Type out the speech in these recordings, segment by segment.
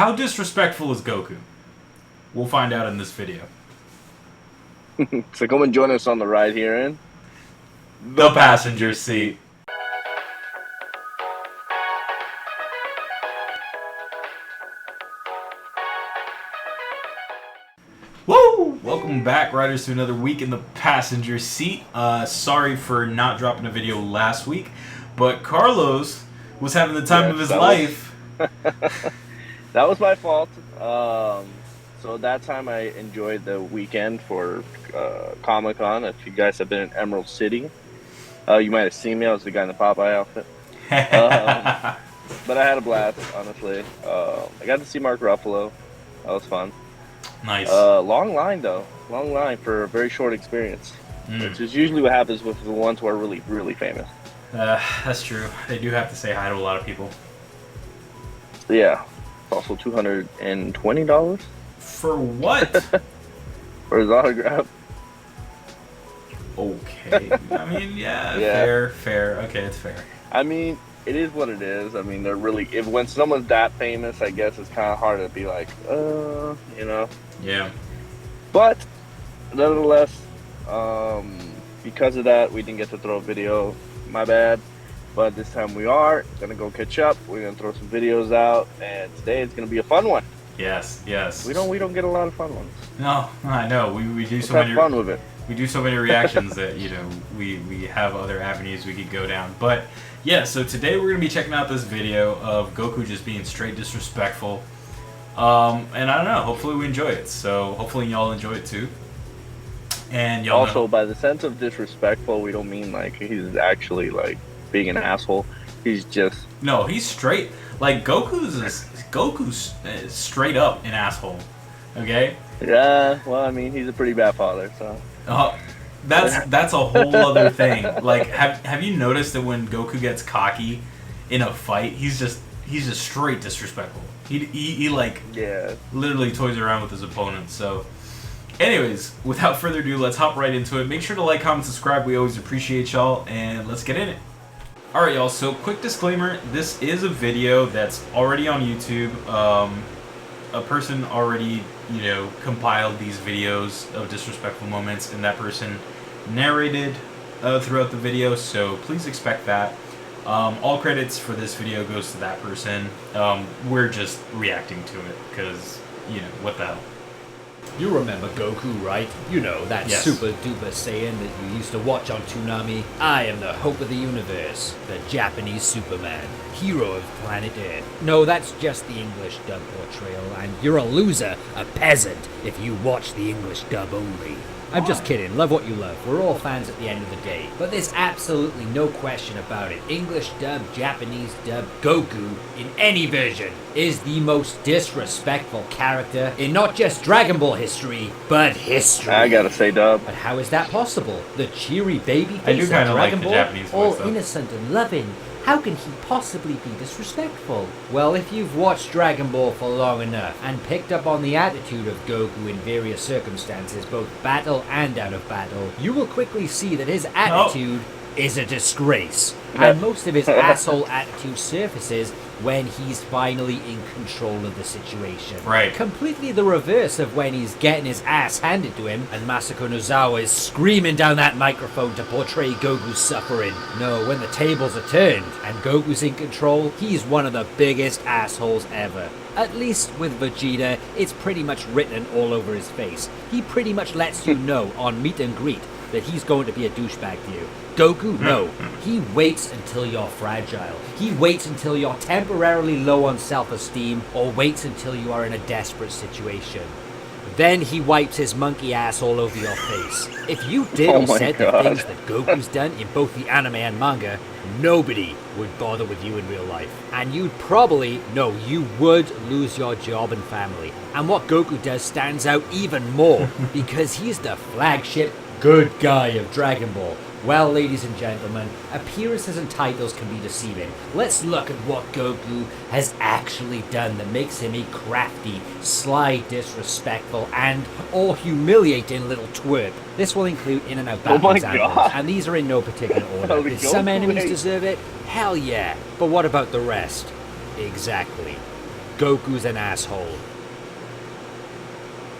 How disrespectful is Goku? We'll find out in this video. So come and join us on the ride here in The passenger seat. Woo! Welcome back, riders, to another week in the passenger seat. Sorry for not dropping a video last week, but Carlos was having the time of his life. That was my fault. So that time I enjoyed the weekend for Comic-Con. If you guys have been in Emerald City, you might have seen me. I was the guy in the Popeye outfit. But I had a blast, honestly. I got to see Mark Ruffalo. That was fun. Nice. Long line, though. Long line for a very short experience. Which is usually what happens with the ones who are really, really famous. That's true. They do have to say hi to a lot of people. Yeah. Also $220. For what? For his autograph. Okay. I mean, yeah, fair. Okay, it's fair. I mean, it is what it is. I mean, they're really... when someone's that famous, I guess it's kind of hard to be like, you know? Yeah. But, nonetheless, because of that, we didn't get to throw a video. My bad. But this time we are going to go catch up. We're going to throw some videos out. And today it's going to be a fun one. Yes. We don't get a lot of fun ones. No, I know. We do so Let's many have fun with it. We do so many reactions that, we have other avenues we could go down. But yeah, so today we're gonna be checking out this video of Goku just being straight disrespectful. And I don't know, hopefully we enjoy it. So hopefully y'all enjoy it too. And y'all also, by the sense of disrespectful, we don't mean like he's actually like being an asshole. He's just... No, he's straight. Like Goku's straight up an asshole. Okay? Yeah, well, I mean, he's a pretty bad father, so... That's a whole other thing. Like, have you noticed that when Goku gets cocky in a fight, he's just straight disrespectful. He like literally toys around with his opponents. So, anyways, without further ado, let's hop right into it. Make sure to like, comment, subscribe. We always appreciate y'all, and let's get in it. All right, y'all. So, quick disclaimer: this is a video that's already on YouTube. A person already, compiled these videos of disrespectful moments, and that person narrated throughout the video, so please expect that. All credits for this video goes to that person. We're just reacting to it, because, what the hell. You remember Goku, right? You know, that super duper Saiyan that you used to watch on Toonami? I am the hope of the universe, the Japanese Superman, hero of planet Earth. No, that's just the English dub portrayal, and you're a loser, a peasant, if you watch the English dub only. I'm just kidding, love what you love, we're all fans at the end of the day. But there's absolutely no question about it. English dub, Japanese dub, Goku, in any version, is the most disrespectful character in not just Dragon Ball history, but history. I gotta say, dub. But how is that possible? The cheery baby I do face kind of of like Dragon the Ball, Japanese all voice, though. innocent and loving. How can he possibly be disrespectful? Well, if you've watched Dragon Ball for long enough and picked up on the attitude of Goku in various circumstances, both battle and out of battle, you will quickly see that his attitude is a disgrace. And most of his asshole attitude surfaces when he's finally in control of the situation. Right. Completely the reverse of when he's getting his ass handed to him and Masako Nozawa is screaming down that microphone to portray Goku's suffering. No, when the tables are turned and Goku's in control, he's one of the biggest assholes ever. At least with Vegeta, it's pretty much written all over his face. He pretty much lets you know on meet and greet that he's going to be a douchebag to you. Goku, no. He waits until you're fragile. He waits until you're temporarily low on self-esteem, or waits until you are in a desperate situation. Then he wipes his monkey ass all over your face. If you did or said the things that Goku's done in both the anime and manga, nobody would bother with you in real life. And you'd probably, no, you would lose your job and family. And what Goku does stands out even more, because he's the flagship good guy of Dragon Ball. Well, ladies and gentlemen, appearances and titles can be deceiving. Let's look at what Goku has actually done that makes him a crafty, sly, disrespectful, and or humiliating little twerp. This will include in and out battle examples, and these are in no particular order. Did some enemies deserve it? Hell yeah. But what about the rest? Exactly. Goku's an asshole.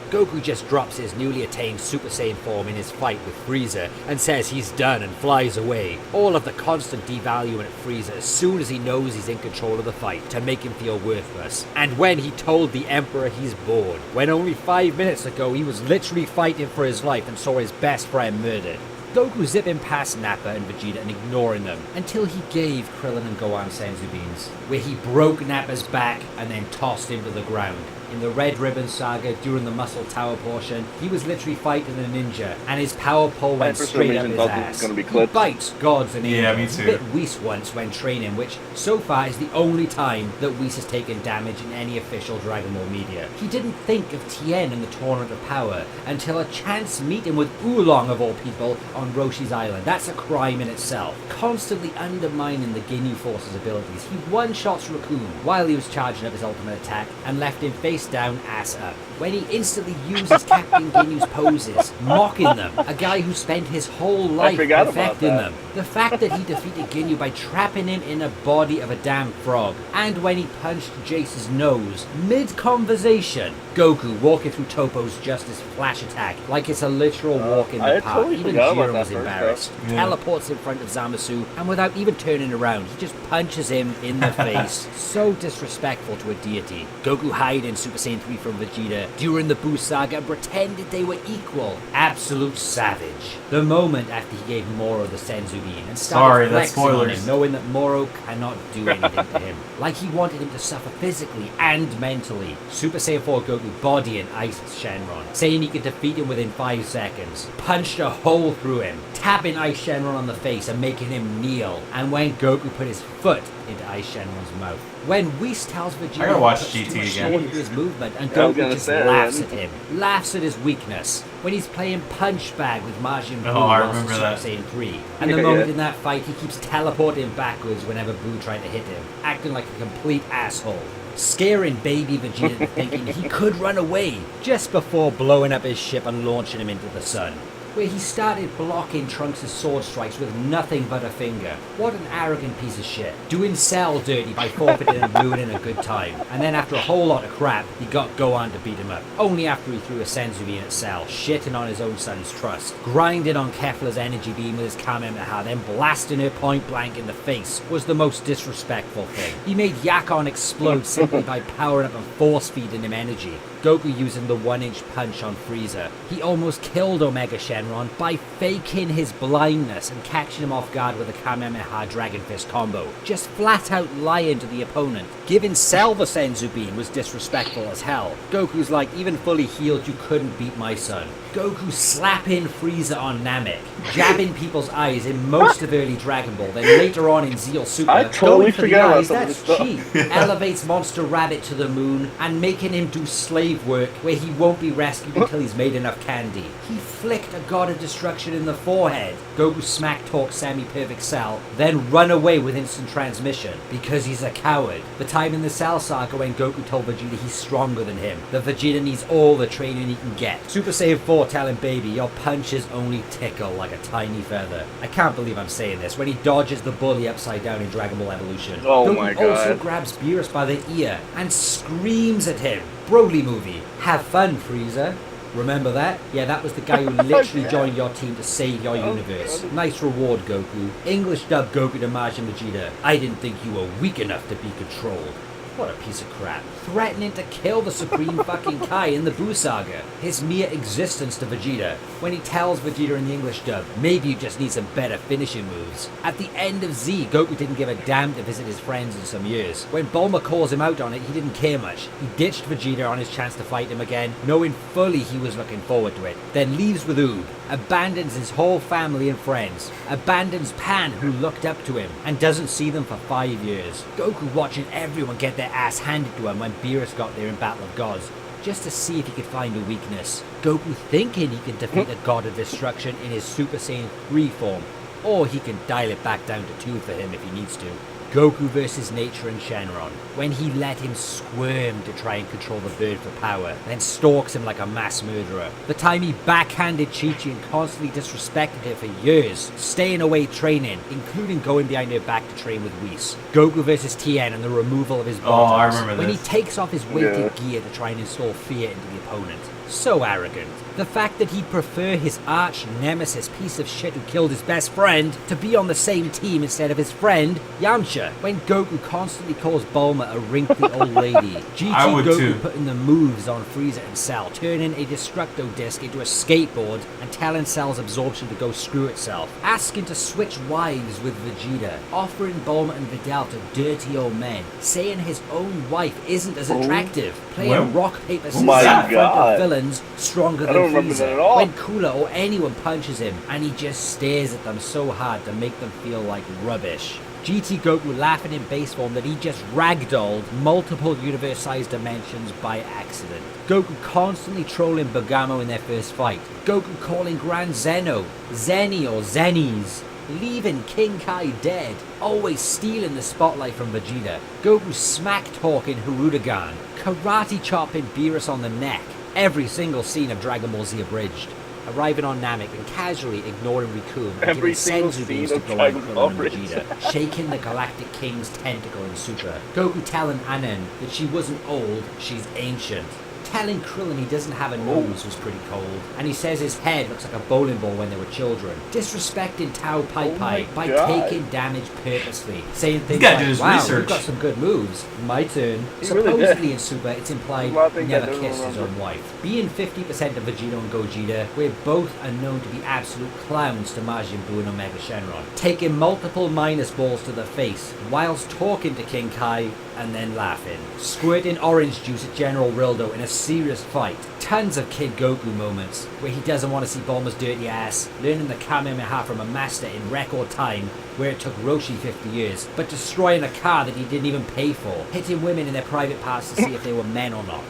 Goku just drops his newly attained Super Saiyan form in his fight with Frieza and says he's done and flies away. All of the constant devaluing at Frieza as soon as he knows he's in control of the fight to make him feel worthless. And when he told the Emperor he's bored, when only 5 minutes ago he was literally fighting for his life and saw his best friend murdered. Goku zipping past Nappa and Vegeta and ignoring them until he gave Krillin and Gohan Senzu beans, where he broke Nappa's back and then tossed him to the ground. In the Red Ribbon Saga, during the Muscle Tower portion, he was literally fighting a ninja, and his power pole went straight up his ass. He bites gods and angels. Yeah, me too. Bit Whis once when training, which so far is the only time that Whis has taken damage in any official Dragon Ball media. He didn't think of Tien in the Tournament of Power until a chance meeting with Oolong of all people on Roshi's Island. That's a crime in itself. Constantly undermining the Ginyu Force's abilities, he one-shots Raccoon while he was charging up his ultimate attack and left him face down, ass up, when he instantly uses Captain Ginyu's poses, mocking them, a guy who spent his whole life perfecting them. The fact that he defeated Ginyu by trapping him in a body of a damn frog, and when he punched Jace's nose, mid-conversation, Goku walking through Toppo's Justice Flash attack like it's a literal walk in the park. Even Jiren was embarrassed. Teleports in front of Zamasu, and without even turning around, he just punches him in the face. So disrespectful to a deity. Goku hid in Super Saiyan 3 from Vegeta during the Buu Saga and pretended they were equal. Absolute savage. The moment after he gave Moro the Senzu Bean and started flexing on him, knowing that Moro cannot do anything to him. Like he wanted him to suffer physically and mentally. Super Saiyan 4 Goku bodying Ice Shenron, saying he could defeat him within 5 seconds. Punched a hole through him, tapping Ice Shenron on the face and making him kneel. And when Goku put his foot into Ice Shenron's mouth. When Whis tells Vegeta I gotta watch GT again. His movement, and Goku just laughs at him, laughs at his weakness. When he's playing punch bag with Majin Buu whilst in Super Saiyan 3, and the moment in that fight he keeps teleporting backwards whenever Buu tried to hit him, acting like a complete asshole. Scaring baby Vegeta into thinking he could run away, just before blowing up his ship and launching him into the sun. Where he started blocking Trunks' sword strikes with nothing but a finger. What an arrogant piece of shit. Doing Cell dirty by forfeiting and ruining a good time. And then after a whole lot of crap, he got Gohan to beat him up. Only after he threw a Senzu Bean at Cell, shitting on his own son's trust. Grinding on Kefla's energy beam with his Kamehameha, then blasting her point blank in the face was the most disrespectful thing. He made Yakon explode simply by powering up and force feeding him energy. Goku using the 1-inch punch on Frieza. He almost killed Omega Shenron by faking his blindness and catching him off guard with a Kamehameha Dragon Fist combo. Just flat out lying to the opponent. Giving Cell the Senzu Bean was disrespectful as hell. Goku's like, even fully healed, you couldn't beat my son. Goku slapping Frieza on Namek, jabbing people's eyes in most of early Dragon Ball, then later on in Zeal Super, I totally forgot about that's cheap. Elevates Monster Rabbit to the moon and making him do slave work where he won't be rescued until he's made enough candy. He flicked a God of Destruction in the forehead. Goku smack talk semi-perfect Cell, then run away with instant transmission because he's a coward. The time in the Cell Saga when Goku told Vegeta he's stronger than him, that Vegeta needs all the training he can get. Super Saiyan 4 telling Baby, your punches only tickle like a tiny feather. I can't believe I'm saying this. When he dodges the bully upside down in Dragon Ball Evolution, Goku also grabs Beerus by the ear and screams at him. Broly movie. Have fun, Frieza. Remember that? Yeah, that was the guy who literally joined your team to save your universe. Nice reward, Goku. English dub Goku to Majin Vegeta. I didn't think you were weak enough to be controlled. What a piece of crap. Threatening to kill the Supreme fucking Kai in the Buu Saga. His mere existence to Vegeta. When he tells Vegeta in the English dub, maybe you just need some better finishing moves. At the end of Z, Goku didn't give a damn to visit his friends in some years. When Bulma calls him out on it, he didn't care much. He ditched Vegeta on his chance to fight him again, knowing fully he was looking forward to it. Then leaves with Oob. Abandons his whole family and friends, abandons Pan who looked up to him, and doesn't see them for 5 years. Goku watching everyone get their ass handed to him when Beerus got there in Battle of Gods, just to see if he could find a weakness. Goku thinking he can defeat a God of Destruction in his Super Saiyan 3 form, or he can dial it back down to 2 for him if he needs to. Goku versus nature and Shenron, when he let him squirm to try and control the bird for power, then stalks him like a mass murderer. The time he backhanded Chi-Chi and constantly disrespected her for years, staying away training, including going behind her back to train with Whis. Goku versus Tien and the removal of his buttocks, I remember when this. he takes off his weighted gear to try and install fear into the opponent. So arrogant. The fact that he'd prefer his arch nemesis piece of shit who killed his best friend to be on the same team instead of his friend, Yamcha. When Goku constantly calls Bulma a wrinkly old lady. GT I would Goku too. putting the moves on Frieza and Cell, turning a Destructo disc into a skateboard and telling Cell's absorption to go screw itself. Asking to switch wives with Vegeta. Offering Bulma and Videl to dirty old men. Saying his own wife isn't as attractive. Playing Well, rock, paper, scissors my in front God. of villains stronger I than don't remember that Frieza. at all. When Cooler or anyone punches him and he just stares at them so hard to make them feel like rubbish. GT Goku laughing in base form that he just ragdolled multiple universe-sized dimensions by accident. Goku constantly trolling Bergamo in their first fight. Goku calling Grand Zeno, Zenny or Zennies. Leaving King Kai dead, always stealing the spotlight from Vegeta. Goku smack-talking Hirudegan, karate chopping Beerus on the neck. Every single scene of Dragon Ball Z abridged. Arriving on Namek and casually ignoring Riku and Every giving single senzu scene beams to of Gohan, Dragon Ball Krillin, and Vegeta. Shaking the Galactic King's tentacle in Super. Goku telling Anan that she wasn't old, she's ancient. Telling Krillin he doesn't have a nose was pretty cold, and he says his head looks like a bowling ball when they were children. Disrespecting Tao Pai Pai by taking damage purposely, saying things guy like, did his wow, research. you've got some good moves. My turn. He really Supposedly did. in Super, it's implied A lot of things he I never don't kissed his remember. own wife. Being 50% of Vegeta and Gogeta, where both are known to be absolute clowns to Majin Buu and Omega Shenron. Taking multiple minus balls to the face, whilst talking to King Kai and then laughing. Squirting orange juice at General Rildo in a serious fight. Tons of Kid Goku moments, where he doesn't want to see Bulma's dirty ass, learning the Kamehameha from a master in record time, where it took Roshi 50 years, but destroying a car that he didn't even pay for, hitting women in their private parts to see if they were men or not.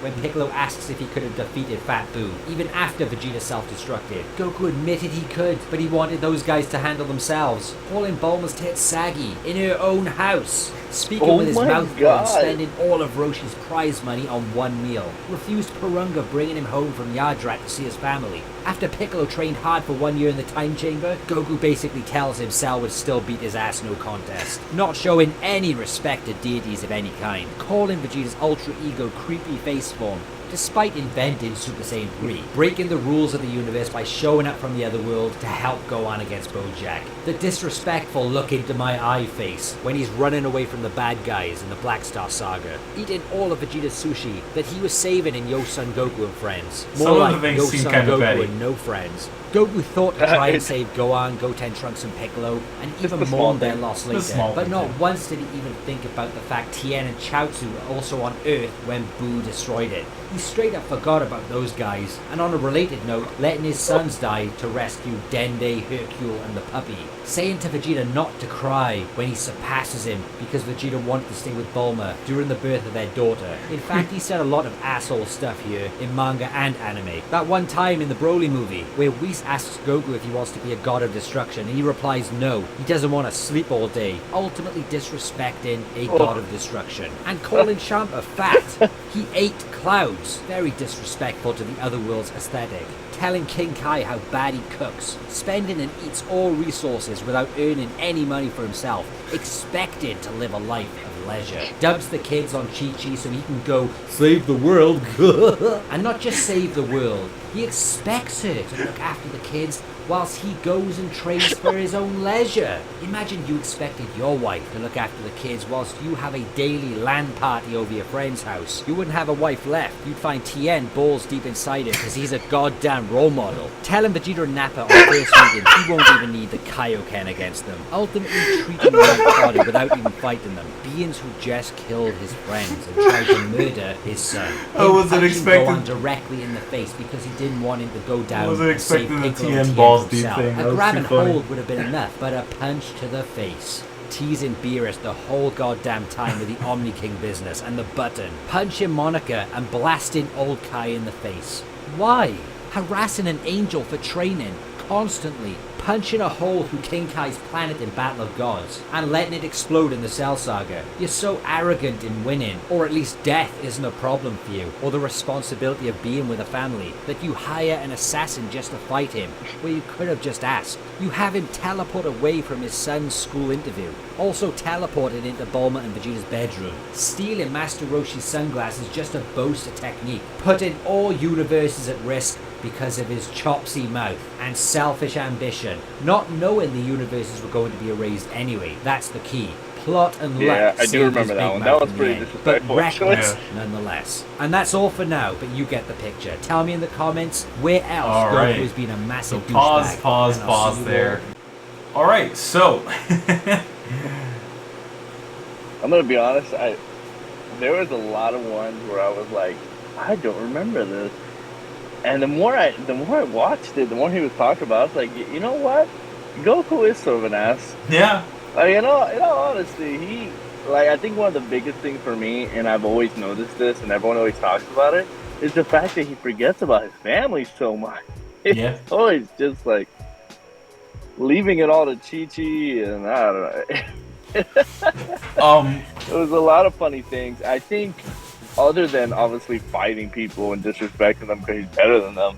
When Piccolo asks if he could have defeated Fat Boo, even after Vegeta self-destructed. Goku admitted he could, but he wanted those guys to handle themselves. Calling Bulma's tits saggy in her own house. Speaking with his mouth full and spending all of Roshi's prize money on one meal. Refused Purunga bringing him home from Yardrat to see his family. After Piccolo trained hard for 1 year in the time chamber, Goku basically tells him Cell would still beat his ass no contest. Not showing any respect to deities of any kind. Calling Vegeta's ultra ego creepy face form, despite inventing Super Saiyan 3, breaking the rules of the universe by showing up from the other world to help go on against Bojack. The disrespectful look into my eye face when he's running away from the bad guys in the Black Star Saga. Eating all of Vegeta's sushi that he was saving in Yo Son Goku and Friends. More Some of the like things Yo seem Son kind of Goku petty. and no friends. Goku thought to try and save Gohan, Goten, Trunks, and Piccolo, and even the small mourned their thing. loss The later. small But thing, not yeah. once did he even think about the fact Tien and Chaozu were also on Earth when Boo destroyed it. He straight up forgot about those guys, and on a related note, letting his sons die to rescue Dende, Hercule, and the puppy. Saying to Vegeta not to cry when he surpasses him because Vegeta wanted to stay with Bulma during the birth of their daughter. In fact, he said a lot of asshole stuff here in manga and anime. That one time in the Broly movie, where Whis asks Goku if he wants to be a god of destruction, and he replies no, he doesn't want to sleep all day, ultimately disrespecting a god of destruction. And calling Champa fat. He ate clouds, very disrespectful to the other world's aesthetic. Telling King Kai how bad he cooks, spending and eats all resources without earning any money for himself, expected to live a life of leisure. Dubs the kids on Chi-Chi so he can go save the world. And not just save the world, he expects her to look after the kids whilst he goes and trains for his own leisure. Imagine you expected your wife to look after the kids whilst you have a daily LAN party over your friend's house. You wouldn't have a wife left. You'd find Tien balls deep inside it because he's a goddamn role model. Telling Vegeta and Nappa on first meeting he won't even need the Kaioken against them. Ultimately treating them like fodder without even fighting them. Beings who just killed his friends and tried to murder his son. I wasn't Punching expecting- Gohan directly in the face because he didn't want him to go down. I wasn't and save expecting the Piccolo Tien and balls deep himself. thing. That A was grab too and funny. hold would have been enough, but a punch to the face. Teasing Beerus the whole goddamn time with the Omni King business and the button. Punching Monica and blasting old Kai in the face. Why? Harassing an angel for training. constantly punching a hole through King Kai's planet in Battle of Gods and letting it explode in the Cell Saga. You're so arrogant in winning, or at least death isn't a problem for you, or the responsibility of being with a family, that you hire an assassin just to fight him, where you could have just asked. You have him teleport away from his son's school interview, also teleported into Bulma and Vegeta's bedroom. Stealing Master Roshi's sunglasses just to boast a technique, putting all universes at risk because of his chopsy mouth and selfish ambition, not knowing the universes were going to be erased anyway. That's the key. Plot and luck. I do remember that one. That was pretty disrespectful. But reckless nonetheless. And that's all for now, but you get the picture. Tell me in the comments where else Goku has been a massive douchebag. Pause there. Alright, so... I'm gonna be honest, there was a lot of ones where I was like, I don't remember this. And the more I watched it, the more he was talking about, I was like, you know what? Goku is sort of an ass. Yeah. Like, in all honesty, I think one of the biggest things for me, and I've always noticed this, and everyone always talks about it, is the fact that he forgets about his family so much. Yeah. It's always just like leaving it all to Chi-Chi, and I don't know. It was a lot of funny things. I think, other than obviously fighting people and disrespecting them because he's better than them,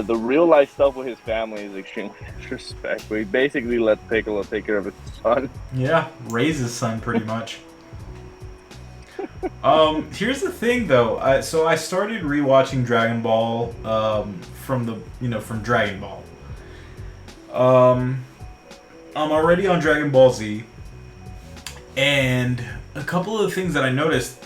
the real life stuff with his family is extremely disrespectful. He basically lets Piccolo take care of his son. Yeah, raise his son pretty much. Here's the thing though. So I started rewatching Dragon Ball from Dragon Ball. I'm already on Dragon Ball Z, and a couple of the things that I noticed,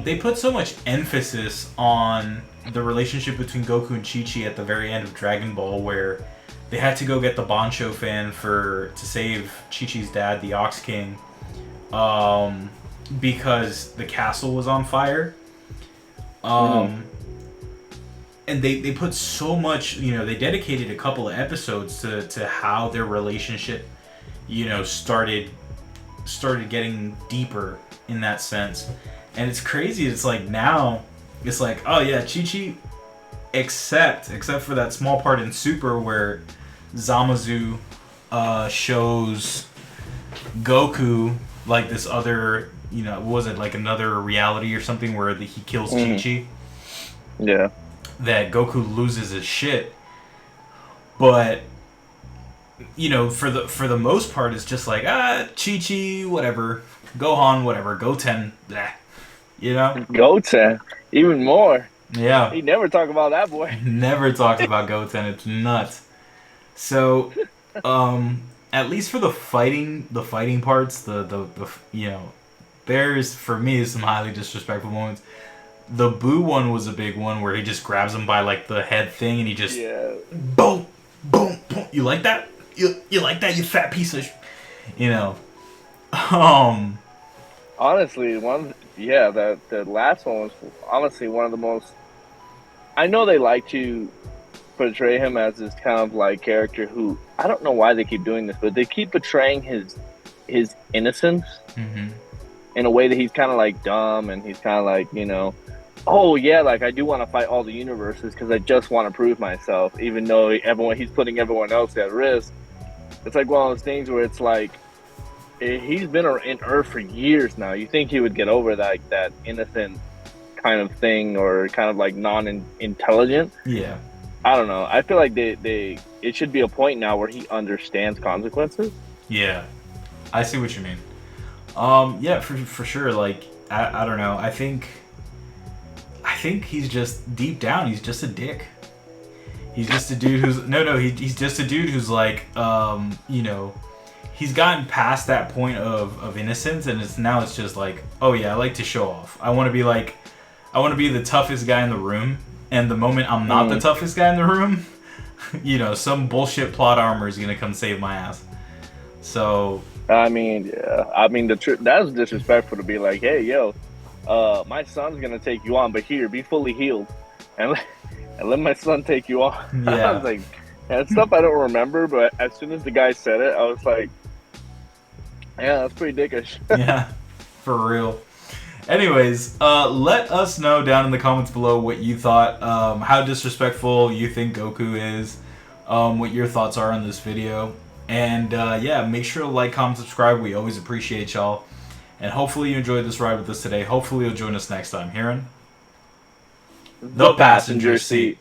they put so much emphasis on the relationship between Goku and Chi-Chi at the very end of Dragon Ball, where they had to go get the Bancho fan to save Chi-Chi's dad, the Ox King, because the castle was on fire. And they put so much, they dedicated a couple of episodes to how their relationship, started getting deeper in that sense. And it's crazy. It's like now, it's like, oh yeah, Chi-Chi, except for that small part in Super where Zamazu shows Goku like this other, was it like another reality or something where he kills Chi-Chi? Yeah. That Goku loses his shit. But for the most part, it's just like, Chi-Chi, whatever. Gohan, whatever. Goten, blah. Goten, even more. Yeah. He never talked about that boy. Never talks about Goten. It's nuts. So, at least for the fighting parts, there's, for me, some highly disrespectful moments. The Boo one was a big one where he just grabs him by like the head thing and he just boom, boom, boom. You like that? You like that? You fat piece of, Honestly, the last one was honestly one of the most. I know they like to portray him as this kind of like character who, I don't know why they keep doing this, but they keep portraying his innocence in a way that he's kind of like dumb, and he's kind of like, oh yeah, like I do want to fight all the universes because I just want to prove myself, even though he's putting everyone else at risk. It's like one of those things where it's like, he's been in Earth for years now. You think he would get over that innocent kind of thing, or kind of like non-intelligent? Yeah. I don't know. I feel like it should be a point now where he understands consequences. Yeah, I see what you mean. Yeah, for sure. Like, I don't know. I think he's just, deep down, he's just a dick. He's just a dude who's he's just a dude who's like, he's gotten past that point of innocence, and it's just like, oh yeah, I like to show off. I want to be the toughest guy in the room, and the moment I'm not the toughest guy in the room, some bullshit plot armor is gonna come save my ass. So I mean, that's disrespectful to be like, hey yo, my son's gonna take you on, but here, be fully healed, and let my son take you on. Yeah. I was like, and stuff I don't remember, but as soon as the guy said it, I was like, yeah, that's pretty dickish. Yeah, for real. Anyways, let us know down in the comments below what you thought, how disrespectful you think Goku is, what your thoughts are on this video. And yeah, make sure to like, comment, subscribe. We always appreciate y'all. And hopefully you enjoyed this ride with us today. Hopefully you'll join us next time. Hearing? The passenger seat.